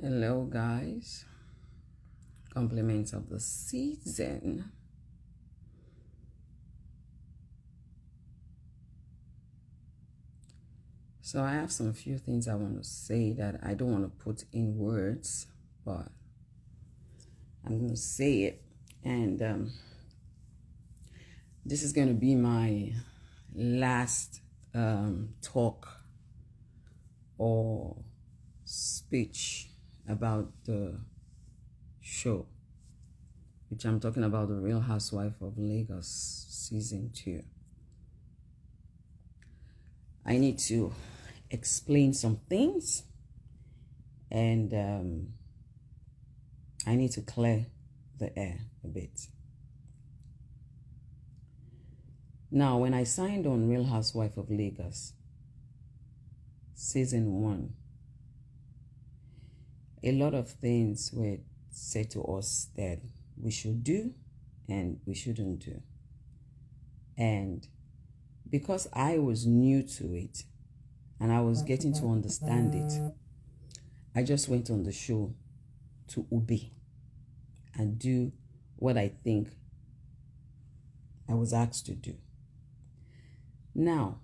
Hello guys, compliments of the season. So I have some few things I want to say that I don't want to put in words, but I'm going to say it. And this is going to be my last talk or speech about the show, which I'm talking about, The Real Housewife of Lagos Season 2. I need to explain some things, and I need to clear the air a bit. Now, when I signed on Real Housewife of Lagos Season 1, a lot of things were said to us that we should do and we shouldn't do. And because I was new to it and I was getting to understand it, I just went on the show to obey and do what I think I was asked to do. Now,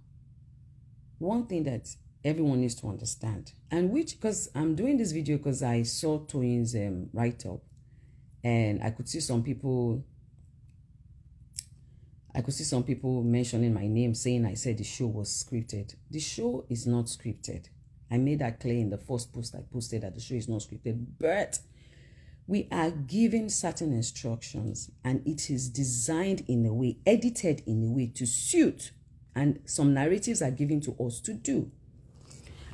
one thing that everyone needs to understand, and which, because I'm doing this video because I saw Toyin's write-up, and I could see some people mentioning my name, saying I said the show was scripted. The show is not scripted. I made that clear in the first post I posted, that the show is not scripted, but we are given certain instructions, and it is designed in a way, edited in a way to suit, and some narratives are given to us to do.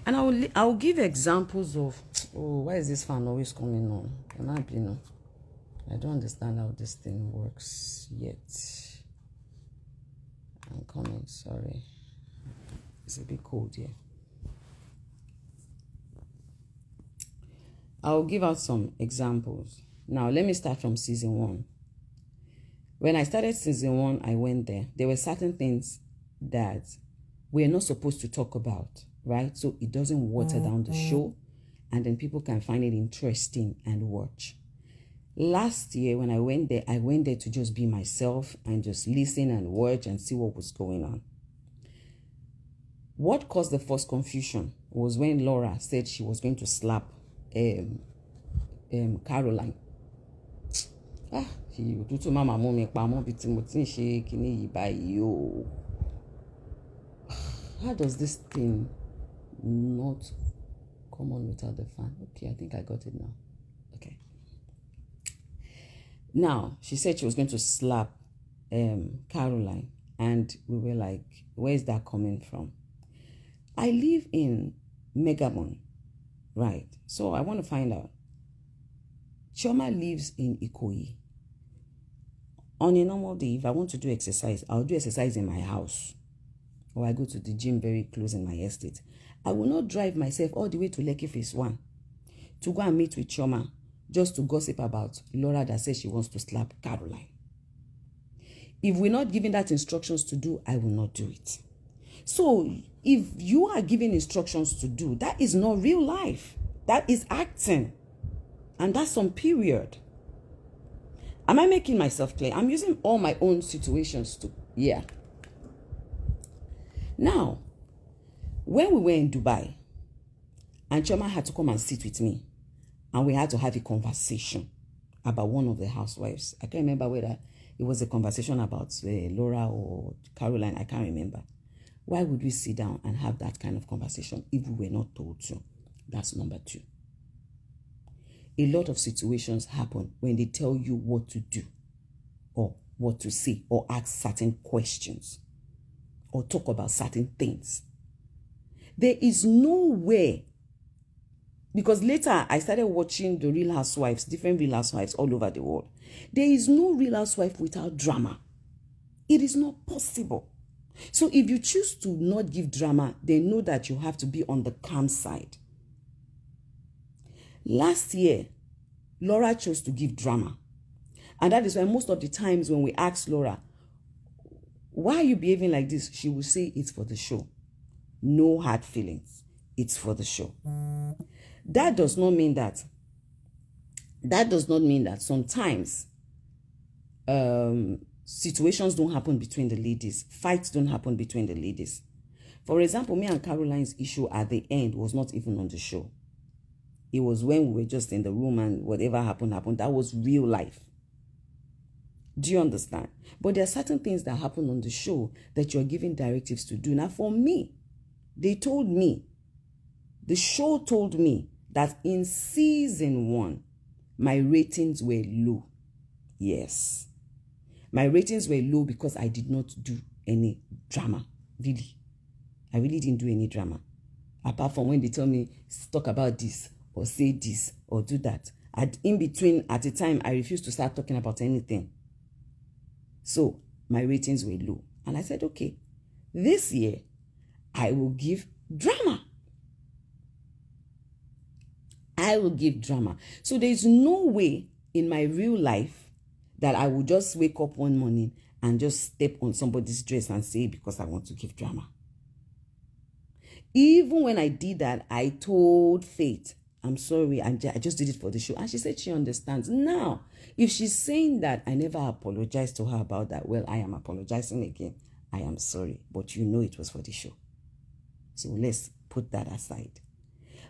And I'll give examples of, why is this fan always coming on? I don't understand how this thing works yet. I'm coming, sorry. It's a bit cold here. I'll give out some examples. Now, let me start from season 1. When I started season 1, I went there. There were certain things that we're not supposed to talk about, right? So it doesn't water down the show, and then people can find it interesting and watch. Last year, when I went there to just be myself and just listen and watch and see what was going on. What caused the first confusion was when Laura said she was going to slap Caroline. How does this thing not come on without the fan? Okay, I think I got it now. Okay. Now, she said she was going to slap Caroline, and we were like, where is that coming from? I live in Megamon, right? So I want to find out. Chioma lives in Ikoyi. On a normal day, if I want to do exercise, I'll do exercise in my house, or I go to the gym very close in my estate. I will not drive myself all the way to Lekki Phase 1 to go and meet with Chioma just to gossip about Laura that says she wants to slap Caroline. If we're not given that instructions to do, I will not do it. So if you are giving instructions to do, that is not real life. That is acting. And that's some period. Am I making myself clear? I'm using all my own situations to, yeah. Now, when we were in Dubai, and Chioma had to come and sit with me, and we had to have a conversation about one of the housewives. I can't remember whether it was a conversation about Laura or Caroline. I can't remember. Why would we sit down and have that kind of conversation if we were not told to? That's number 2. A lot of situations happen when they tell you what to do, or what to say, or ask certain questions, or talk about certain things. There is no way Because later I started watching the Real Housewives, different Real Housewives all over the world. There is no Real Housewife without drama. It is not possible. So if you choose to not give drama, then know that you have to be on the calm side. Last year, Laura chose to give drama. And that is why most of the times when we ask Laura, why are you behaving like this? She will say it's for the show. No hard feelings. It's for the show. That does not mean that sometimes situations don't happen between the ladies. Fights don't happen between the ladies. For example, me and Caroline's issue at the end was not even on the show. It was when we were just in the room and whatever happened. That was real life. Do you understand? But there are certain things that happen on the show that you're giving directives to do. Now, for me, the show told me that in season 1, my ratings were low. Yes. My ratings were low because I did not do any drama. Really. I really didn't do any drama. Apart from when they tell me, talk about this, or say this, or do that. In between, at the time, I refused to start talking about anything. So, my ratings were low. And I said, okay, this year, I will give drama. I will give drama. So, there is no way in my real life that I will just wake up one morning and just step on somebody's dress and say, because I want to give drama. Even when I did that, I told Faith, I'm sorry, I just did it for the show. And she said she understands. Now, if she's saying that I never apologized to her about that, well, I am apologizing again. I am sorry, but you know it was for the show. So let's put that aside.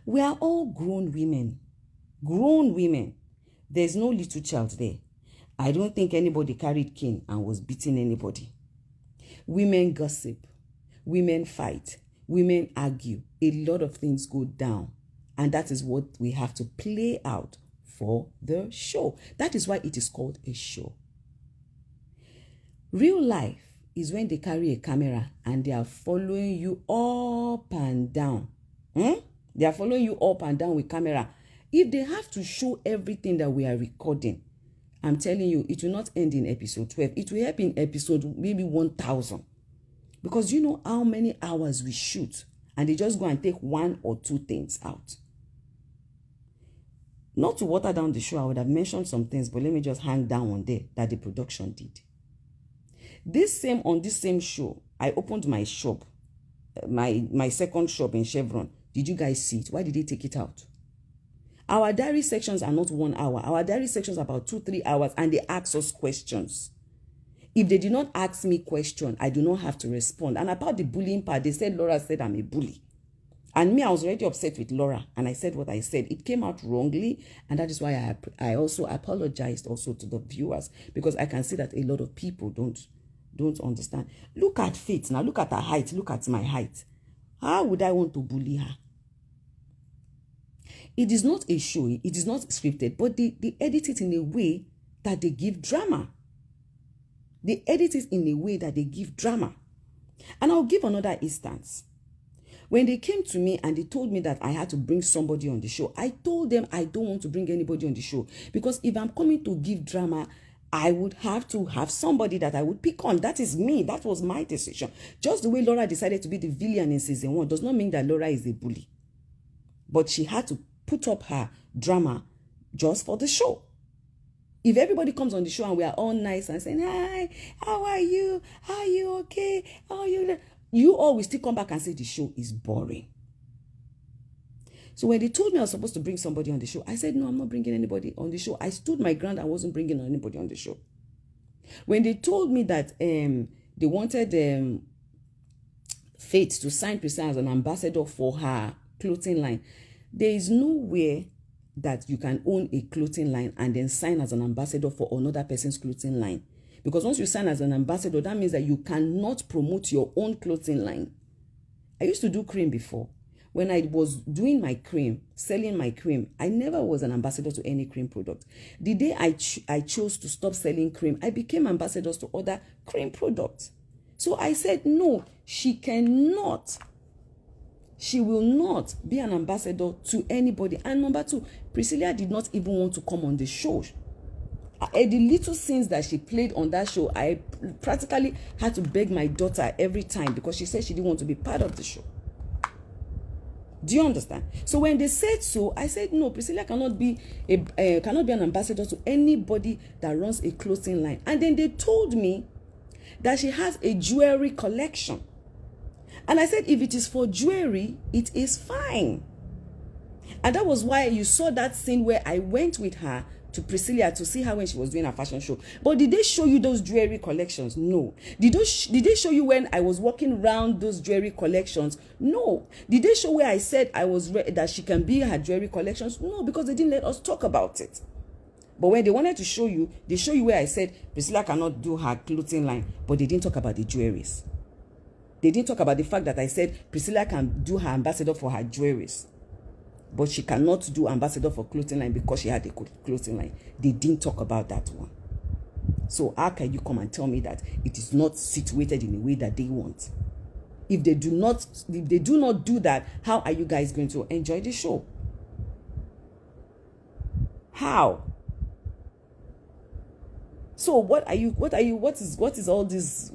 We are all grown women. Grown women. There's no little child there. I don't think anybody carried cane and was beating anybody. Women gossip. Women fight. Women argue. A lot of things go down. And that is what we have to play out for the show. That is why it is called a show. Real life is when they carry a camera and they are following you up and down. They are following you up and down with camera. If they have to show everything that we are recording, I'm telling you, it will not end in episode 12. It will help in episode maybe 1000. Because you know how many hours we shoot and they just go and take 1 or 2 things out. Not to water down the show, I would have mentioned some things, but let me just hang down on there that the production did. On this same show, I opened my shop, my second shop in Chevron. Did you guys see it? Why did they take it out? Our diary sections are not 1 hour. Our diary sections are about 2-3 hours, and they ask us questions. If they did not ask me question, I do not have to respond. And about the bullying part, they said Laura said I'm a bully. And me, I was already upset with Laura, and I said what I said. It came out wrongly, and that is why I also apologized also to the viewers, because I can see that a lot of people don't understand. Look at Faith now. Look at her height. Look at my height. How would I want to bully her? It is not a show. It is not scripted, but they edit it in a way that they give drama. They edit it in a way that they give drama. And I'll give another instance. When they came to me and they told me that I had to bring somebody on the show, I told them I don't want to bring anybody on the show. Because if I'm coming to give drama, I would have to have somebody that I would pick on. That is me. That was my decision. Just the way Laura decided to be the villain in season 1 does not mean that Laura is a bully. But she had to put up her drama just for the show. If everybody comes on the show and we are all nice and saying, hi, how are you? Are you okay? How are you? You always still come back and say the show is boring. So when they told me I was supposed to bring somebody on the show, I said, no, I'm not bringing anybody on the show. I stood my ground. I wasn't bringing anybody on the show. When they told me that they wanted Faith to sign Priscilla as an ambassador for her clothing line, there is nowhere that you can own a clothing line and then sign as an ambassador for another person's clothing line. Because once you sign as an ambassador, that means that you cannot promote your own clothing line. I used to do cream before. When I was doing my cream, selling my cream, I never was an ambassador to any cream product. The day I chose to stop selling cream, I became ambassadors to other cream products. So I said, no, she cannot she will not be an ambassador to anybody. And number two, Priscilla did not even want to come on the show. The little scenes that she played on that show, I practically had to beg my daughter every time because she said she didn't want to be part of the show. Do you understand? So when they said so, I said no, Priscilla cannot be an ambassador to anybody that runs a clothing line. And then they told me that she has a jewelry collection. And I said, if it is for jewelry, it is fine. And that was why you saw that scene where I went with her to Priscilla to see her when she was doing her fashion show. But did they show you those jewelry collections? No. Did they show you when I was walking around those jewelry collections? No. Did they show where I said I was that she can be her jewelry collections? No, because they didn't let us talk about it. But when they wanted to show you, they show you where I said Priscilla cannot do her clothing line, but they didn't talk about the jewelries. They didn't talk about the fact that I said Priscilla can do her ambassador for her jewelries, but she cannot do ambassador for clothing line because she had a clothing line. They didn't talk about that one. So how can you come and tell me that it is not situated in a way that they want? If they do not do that, how are you guys going to enjoy the show? How? So what is all this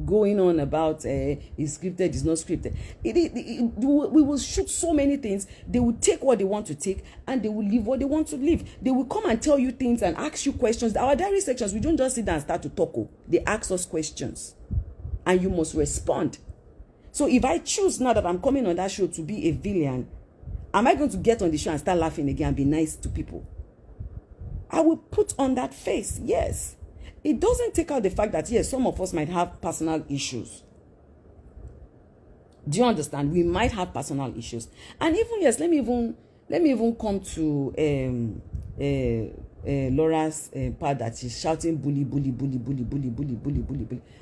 going on about is scripted, is not scripted? We will shoot so many things. They will take what they want to take and they will leave what they want to leave. They will come and tell you things and ask you questions. Our diary sections, we don't just sit down and start to talk. They ask us questions and you must respond. So if I choose now that I'm coming on that show to be a villain, am I going to get on the show and start laughing again and be nice to people? I will put on that face, yes. It doesn't take out the fact that, yes, some of us might have personal issues. Do you understand? We might have personal issues. And even, yes, let me even come to Laura's part that she's shouting bully.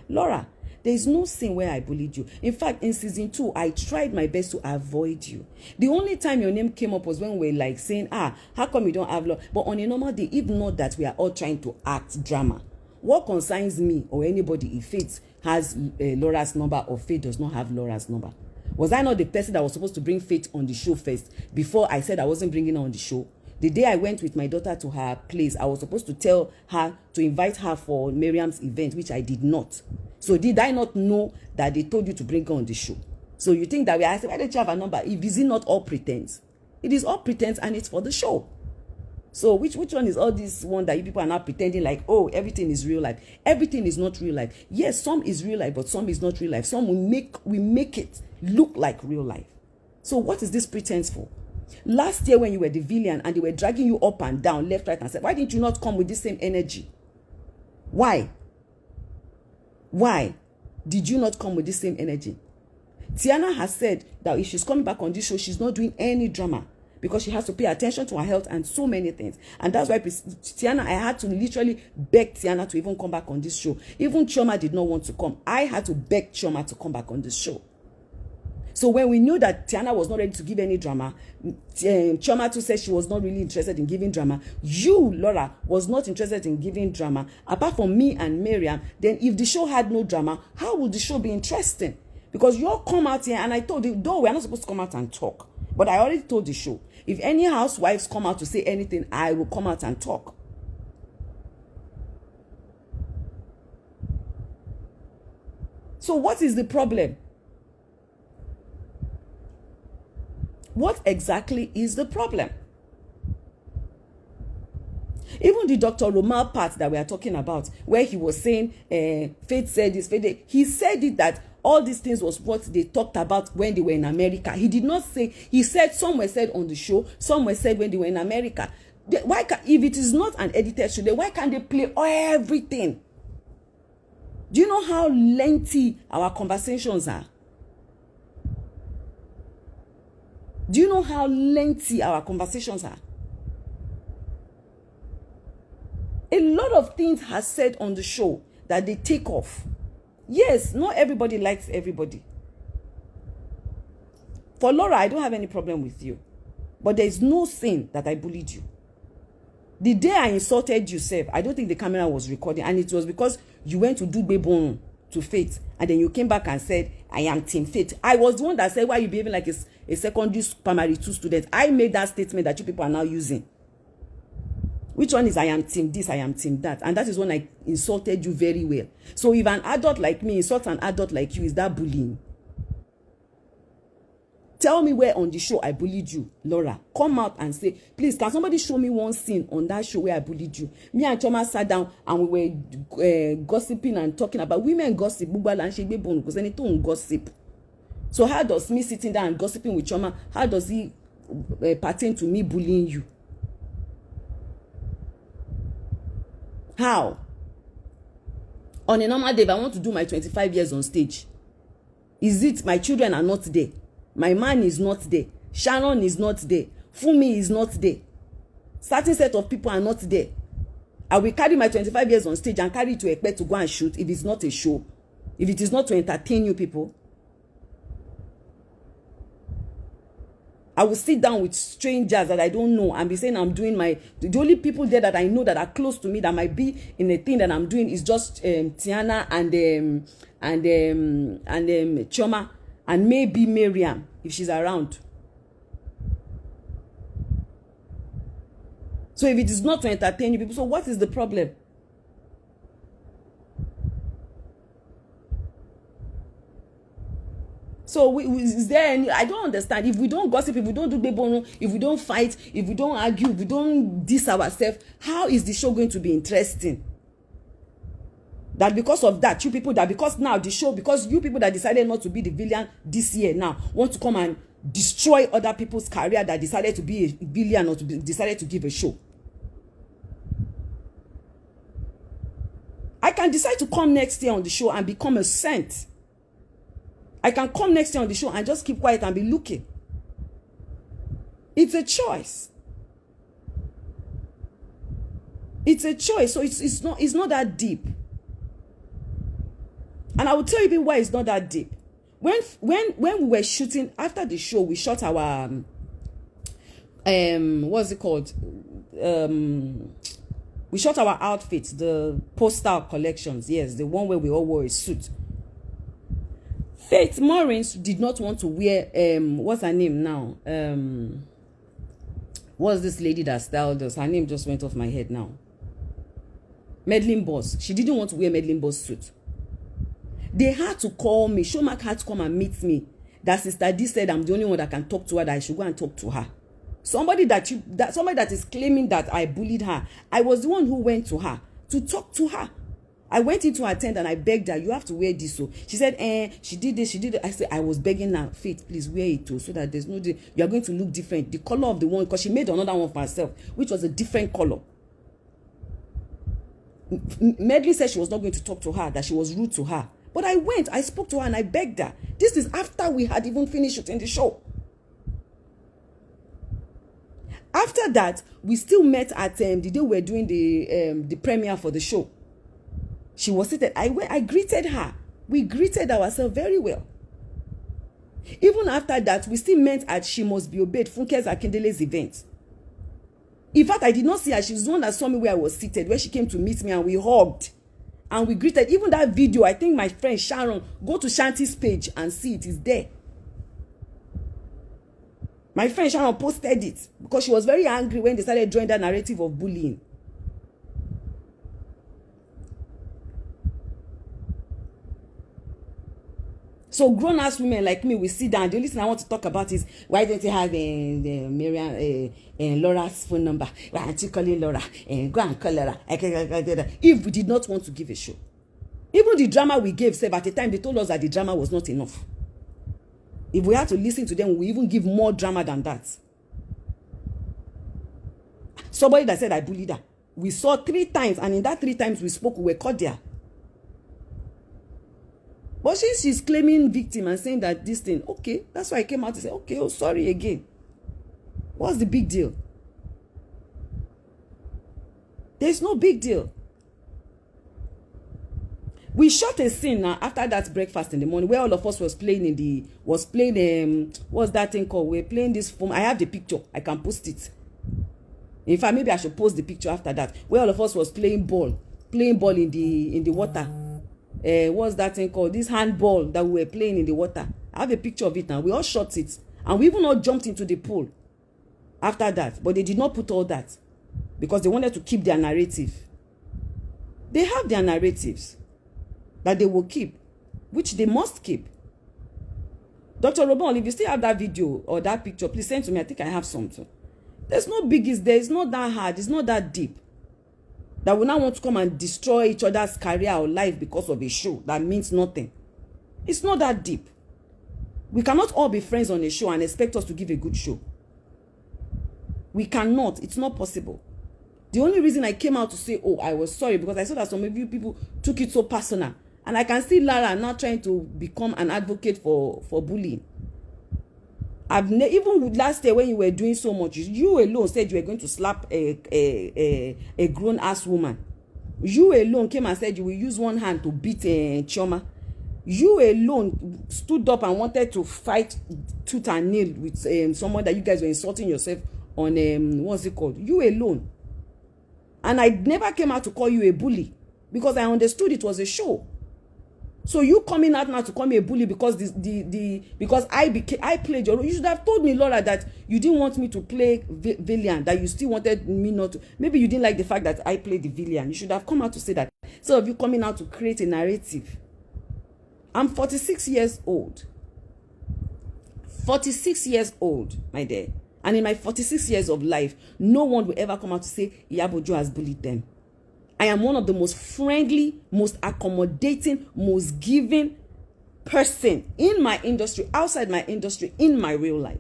Laura, there is no sin where I bullied you. In fact, in season 2, I tried my best to avoid you. The only time your name came up was when we were like saying, how come you don't have Laura? But on a normal day, if not that we are all trying to act drama, what concerns me or anybody if Faith has Laura's number or Faith does not have Laura's number? Was I not the person that was supposed to bring Faith on the show first before I said I wasn't bringing her on the show? The day I went with my daughter to her place, I was supposed to tell her to invite her for Miriam's event, which I did not. So did I not know that they told you to bring her on the show? So you think that I said, why don't you have a number? Is it not all pretense? It is all pretense and it's for the show. So which one is all this one that you people are now pretending like, oh, everything is real life? Everything is not real life. Yes, some is real life, but some is not real life. Some we make it look like real life. So what is this pretense for? Last year when you were the villain and they were dragging you up and down, left, right, and center, why didn't you not come with this same energy? Why? Why did you not come with this same energy? Tiana has said that if she's coming back on this show, she's not doing any drama because she has to pay attention to her health and so many things. And that's why Tiana, I had to literally beg Tiana to even come back on this show. Even Chioma did not want to come. I had to beg Chioma to come back on this show. So when we knew that Tiana was not ready to give any drama, Chioma too said she was not really interested in giving drama. You, Laura, was not interested in giving drama. Apart from me and Miriam, then if the show had no drama, how would the show be interesting? Because you all come out here and I told you, though we're not supposed to come out and talk. But I already told the show, if any housewives come out to say anything, I will come out and talk. So what is the problem? What exactly is the problem? Even the Dr. Romal part that we are talking about, where he was saying, Faith said this, Faith, he said it that all these things was what they talked about when they were in America. He did not say, he said some were said on the show, some were said when they were in America. If it is not an edited show, then why can't they play everything? Do you know how lengthy our conversations are? Do you know how lengthy our conversations are? A lot of things are said on the show that they take off. Yes, not everybody likes everybody. For Laura, I don't have any problem with you. But there is no sin that I bullied you. The day I insulted you, Seth, I don't think the camera was recording. And it was because you went to do Bebon. to Faith, and then you came back and said, I am Team Faith. I was the one that said, why are you behaving like a secondary primary 2 student? I made that statement that you people are now using. Which one is I am Team this, I am Team that? And that is when I insulted you very well. So if an adult like me insults an adult like you, is that bullying? Tell me where on the show I bullied you, Laura. Come out and say, please, can somebody show me one scene on that show where I bullied you? Me and Choma sat down and we were gossiping and talking about women gossip. Because anything gossip. So how does me sitting down and gossiping with Choma, how does he pertain to me bullying you? How? On a normal day, if I want to do my 25 years on stage, is it my children are not there? My man is not there. Sharon is not there. Fumi is not there. Certain set of people are not there. I will carry my 25 years on stage and carry it to Ekpe to go and shoot if it's not a show. If it is not to entertain you people. I will sit down with strangers that I don't know and be saying I'm doing the only people there that I know that are close to me that might be in a thing that I'm doing is just Tiana and Choma and maybe Miriam if she's around. So if it is not to entertain you people, so what is the problem? So is there any, I don't understand. If we don't gossip, if we don't do bebono, if we don't fight, if we don't argue, if we don't diss ourselves, how is the show going to be interesting? That because of that, you people that because now the show, because you people that decided not to be the villain this year now want to come and destroy other people's career that decided to be a villain or decided to give a show. I can decide to come next year on the show and become a saint. I can come next year on the show and just keep quiet and be looking. It's a choice. It's a choice. So it's not that deep. And I will tell you why it's not that deep. When we were shooting after the show, we shot our what's it called? We shot our outfits, the postal collections. Yes, the one where we all wore a suit. Faith Morris did not want to wear what's her name now? What's this lady that styled us? Her name just went off my head now. Medlin Boss. She didn't want to wear Medlin Boss suit. They had to call me. Showmark had to come and meet me. That Sister D said I'm the only one that can talk to her, that I should go and talk to her. Somebody that is claiming that I bullied her. I was the one who went to her to talk to her. I went into her tent and I begged her, you have to wear this. So she said, she did this, she did it. I said, I was begging her, Faith, please wear it too, so that there's no, you are going to look different. The color of the one, because she made another one for herself, which was a different color. Medley said she was not going to talk to her, that she was rude to her. But I went, I spoke to her and I begged her. This is after we had even finished shooting the show. After that, we still met at the day we were doing the premiere for the show. She was seated. I greeted her. We greeted ourselves very well. Even after that, we still met at She Must Be Obeyed, Funke's Akindele's event. In fact, I did not see her. She was the one that saw me where I was seated, where she came to meet me and we hugged. And we greeted. Even that video, I think my friend Sharon, go to Shanti's page and see it is there. My friend Sharon posted it because she was very angry when they started drawing that narrative of bullying. So grown-ass women like me, we sit down. The only thing I want to talk about is, why don't you have Miriam Laura's phone number? Why aren't you calling Laura? Go and call Laura. If we did not want to give a show. Even the drama we gave, at the time, they told us that the drama was not enough. If we had to listen to them, we even give more drama than that. Somebody that said I bullied her. We saw 3 times, and in that 3 times we spoke, we were cordial. But since she's claiming victim and saying that this thing, okay, that's why I came out to say, okay, oh, sorry again. What's the big deal? There's no big deal. We shot a scene now after that breakfast in the morning where all of us was playing what's that thing called? We're playing this film. I have the picture. I can post it. In fact, maybe I should post the picture after that. Where all of us was playing ball in the water. what's that thing called? This handball that we were playing in the water. I have a picture of it now. We all shot it. And we even all jumped into the pool after that. But they did not put all that because they wanted to keep their narrative. They have their narratives that they will keep, which they must keep. Dr. Robon, if you still have that video or that picture, please send to me. I think I have something. There's no biggies there. It's not that hard. It's not that deep. That we now want to come and destroy each other's career or life because of a show that means nothing. It's not that deep. We cannot all be friends on a show and expect us to give a good show. We cannot. It's not possible. The only reason I came out to say, oh, I was sorry, because I saw that some of you people took it so personal. And I can see Lara now trying to become an advocate for bullying. Even last year when you were doing so much, you alone said you were going to slap a grown-ass woman. You alone came and said you will use one hand to beat Chioma. You alone stood up and wanted to fight tooth and nail with someone that you guys were insulting yourself on, what's it called? You alone. And I never came out to call you a bully because I understood it was a show. So you coming out now to call me a bully because because I played your role. You should have told me, Laura, that you didn't want me to play villain, that you still wanted me not to. Maybe you didn't like the fact that I played the villain. You should have come out to say that. So of you coming out to create a narrative. I'm 46 years old. 46 years old, my dear. And in my 46 years of life, no one will ever come out to say Iyabo Ojo has bullied them. I am one of the most friendly, most accommodating, most giving person in my industry, outside my industry, in my real life.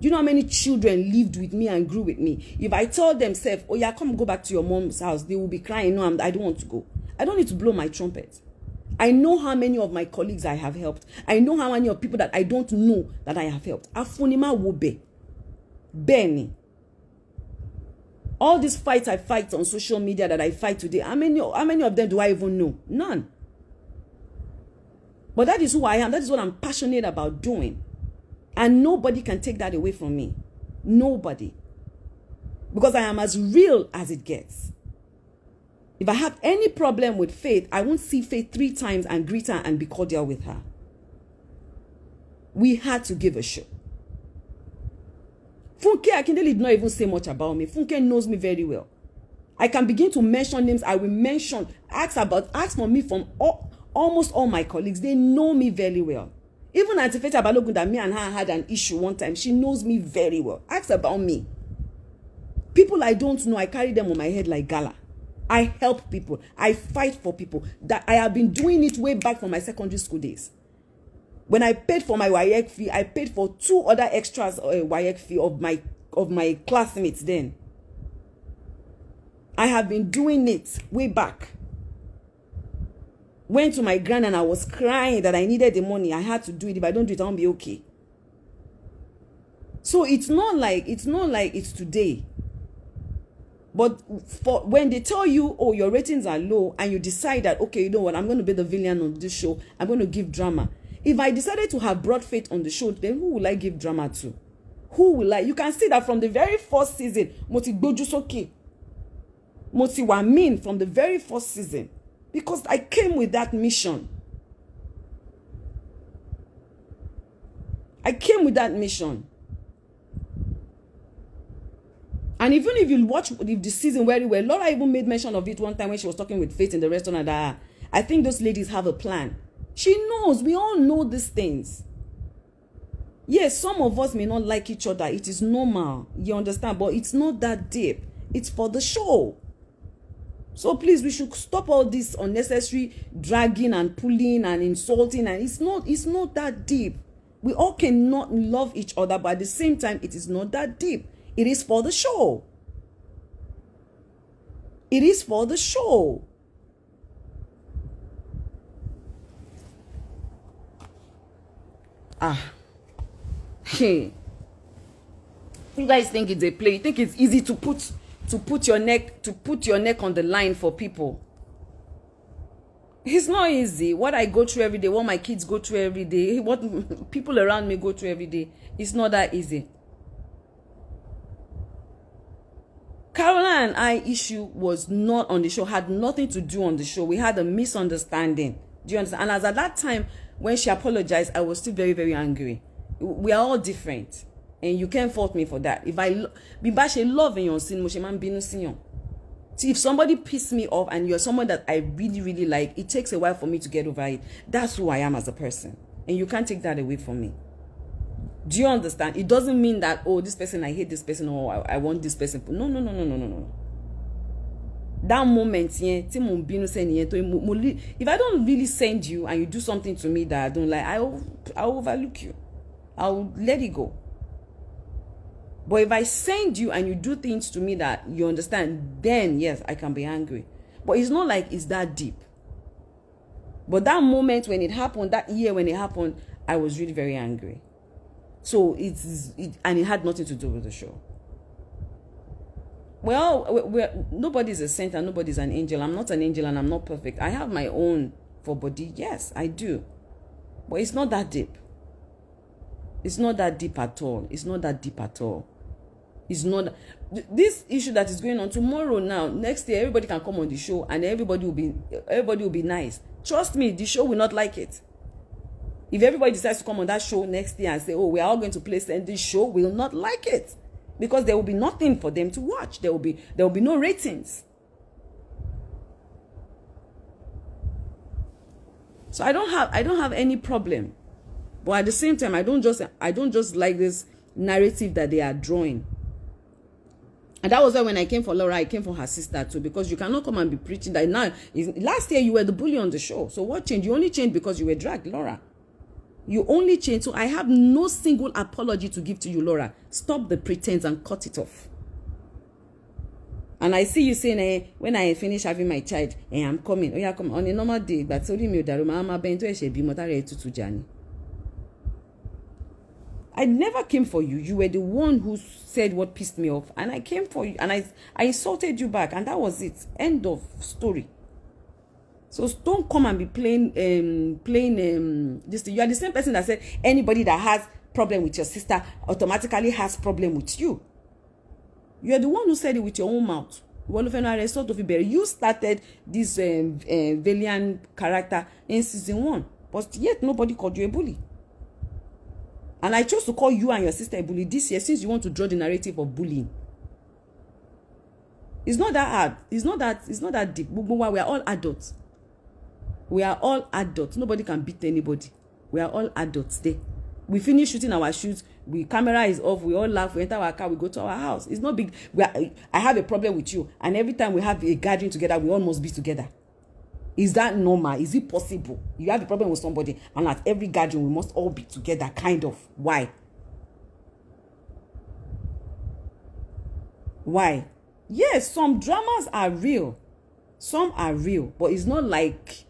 Do you know how many children lived with me and grew with me? If I told them, oh yeah, come go back to your mom's house, they will be crying, no, I don't want to go. I don't need to blow my trumpet. I know how many of my colleagues I have helped. I know how many of people that I don't know that I have helped. Afunima Wobe. Benny. All these fights I fight on social media that I fight today, how many of them do I even know? None. But that is who I am. That is what I'm passionate about doing. And nobody can take that away from me. Nobody. Because I am as real as it gets. If I have any problem with Faith, I won't see Faith 3 times and greet her and be cordial with her. We had to give a show. Funke Akindele did not even say much about me. Funke knows me very well. I can begin to mention names. I will mention, ask for me from almost all my colleagues. They know me very well. Even Auntie Feta Balogun, that me and her had an issue one time, she knows me very well. Ask about me. People I don't know, I carry them on my head like gala. I help people. I fight for people. That I have been doing it way back from my secondary school days. When I paid for my WAEC fee, I paid for 2 other extras WAEC fee of my classmates then. I have been doing it way back. Went to my grand and I was crying that I needed the money. I had to do it. If I don't do it, I won't be okay. So it's not like it's today. But when they tell you, oh, your ratings are low, and you decide that, okay, you know what, I'm going to be the villain on this show, I'm going to give drama. If I decided to have brought Faith on the show, then who will I give drama to? Who will I? You can see that from the very first season, Moti Gbojusoke, Moti Wamin from the very first season, because I came with that mission. I came with that mission. And even if you watch the season very well, Laura even made mention of it one time when she was talking with Faith in the restaurant that I think those ladies have a plan. She knows. We all know these things. Yes, some of us may not like each other. It is normal. You understand? But it's not that deep. It's for the show. So please, we should stop all this unnecessary dragging and pulling and insulting. And it's not that deep. We all cannot love each other, but at the same time, it is not that deep. It is for the show. It is for the show. Hey. You guys think it's a play? You think it's easy to put your neck on the line for people? It's not easy. What I go through every day, what my kids go through every day, what people around me go through every day, it's not that easy. Caroline and I issue was not on the show, had nothing to do on the show. We had a misunderstanding. Do you understand? And as at that time, when she apologized, I was still very, very angry. We are all different. And you can't fault me for that. If I love in your sin, if somebody pissed me off and you're someone that I really, really like, it takes a while for me to get over it. That's who I am as a person. And you can't take that away from me. Do you understand? It doesn't mean that, oh, this person, I hate this person, or I want this person. No. That moment, if I don't really send you and you do something to me that I don't like, I'll overlook you. I'll let it go. But if I send you and you do things to me that you understand, then yes, I can be angry. But it's not like it's that deep. But that moment when it happened, that year when it happened, I was really very angry. So and it had nothing to do with the show. Well, nobody's a saint and nobody's an angel. I'm not an angel and I'm not perfect. I have my own for body. Yes, I do. But it's not that deep. It's not that deep at all. It's not that deep at all. It's not this issue that is going on tomorrow. Now, next year, everybody can come on the show and everybody will be nice. Trust me, the show will not like it. If everybody decides to come on that show next year and say, oh, we are all going to play, and this show will not like it, because there will be nothing for them to watch. There will be no ratings. So I don't have any problem. But at the same time, I don't just like this narrative that they are drawing. And that was why when I came for Laura, I came for her sister too, because you cannot come and be preaching that now. Last year you were the bully on the show. So what changed? You only changed because you were dragged, Laura. You only changed. So I have no single apology to give to you, Laura. Stop the pretense and cut it off. And I see you saying, when I finish having my child, I'm coming. Oh yeah, come on a normal day. But sorry, me daruma bento e shebi motare tutu jani. I never came for you. You were the one who said what pissed me off. And I came for you. And I insulted you back. And that was it. End of story. So don't come and be playing this. You are the same person that said anybody that has problem with your sister automatically has problem with you. You are the one who said it with your own mouth. You started this Valiant character in season 1. But yet nobody called you a bully. And I chose to call you and your sister a bully this year, since you want to draw the narrative of bullying. It's not that hard. It's not that deep. We are all adults. We are all adults. Nobody can beat anybody. We are all adults there. We finish shooting our shoots. Camera is off. We all laugh. We enter our car. We go to our house. It's not big. I have a problem with you. And every time we have a gathering together, we all must be together. Is that normal? Is it possible? You have a problem with somebody, and at every gathering, we must all be together, kind of. Why? Why? Yes, some dramas are real. Some are real, but it's not like...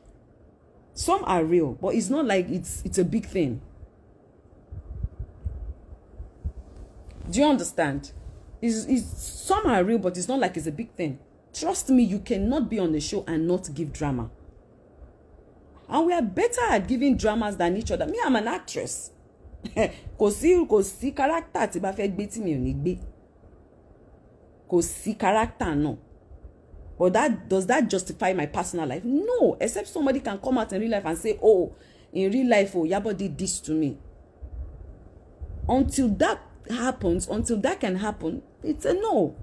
Some are real, but it's not like it's a big thing. Do you understand? Some are real, but it's not like it's a big thing. Trust me, you cannot be on the show and not give drama. And we are better at giving dramas than each other. Me, I'm an actress. Kò sí character tí bá fẹ́ gbé tí mi ò ní gbé. Kò sí character no. But does that justify my personal life? No, except somebody can come out in real life and say, oh, in real life, oh, Iyabo did this to me. Until that happens, until that can happen, it's a no.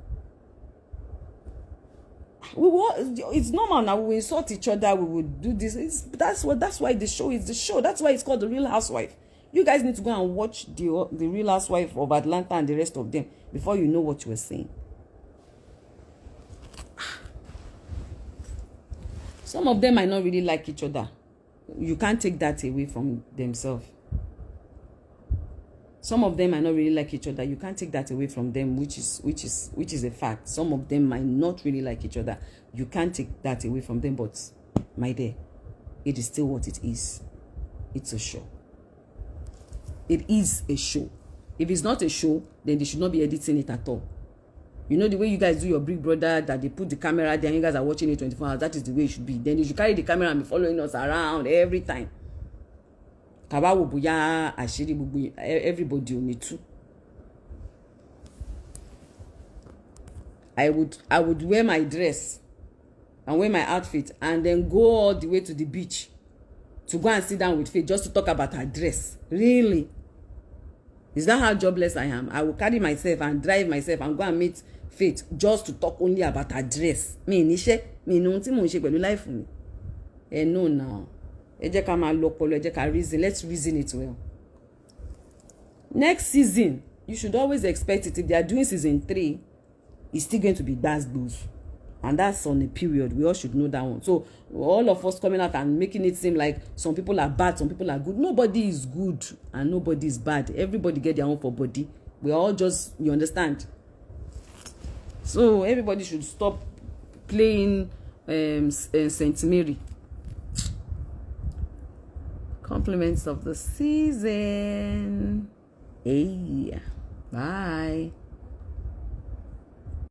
It's normal now. We insult each other. We would do this. That's why the show is the show. That's why it's called The Real Housewife. You guys need to go and watch the Real Housewife of Atlanta and the rest of them before you know what you were saying. Some of them might not really like each other. You can't take that away from themselves. Some of them might not really like each other. You can't take that away from them, which is a fact. Some of them might not really like each other. You can't take that away from them. But my dear, it is still what it is. It's a show. It is a show. If it's not a show, then they should not be editing it at all. You know the way you guys do your Big Brother, that they put the camera there and you guys are watching it 24 hours. That is the way it should be. Then you should carry the camera and be following us around every time. Everybody on it too. I would wear my dress and wear my outfit and then go all the way to the beach to go and sit down with Faith just to talk about her dress. Really? Is that how jobless I am? I will carry myself and drive myself and go and meet Faith just to talk only about her dress. Mi níṣẹ́, mi ní ohun tí mò ń ṣe pẹ̀lú life mi. No now. Ẹ jẹ́ ká máa lọ ọpọlọ, ẹ jẹ́ ká reason. Let's reason it well. Next season, you should always expect it. If they are doing season 3, it's still going to be gbas-gbos. And that's on a period. We all should know that one. So all of us coming out and making it seem like some people are bad, some people are good. Nobody is good and nobody is bad. Everybody get their own for body. We are all just, you understand? So everybody should stop playing Saint Mary. Compliments of the season. Hey, bye.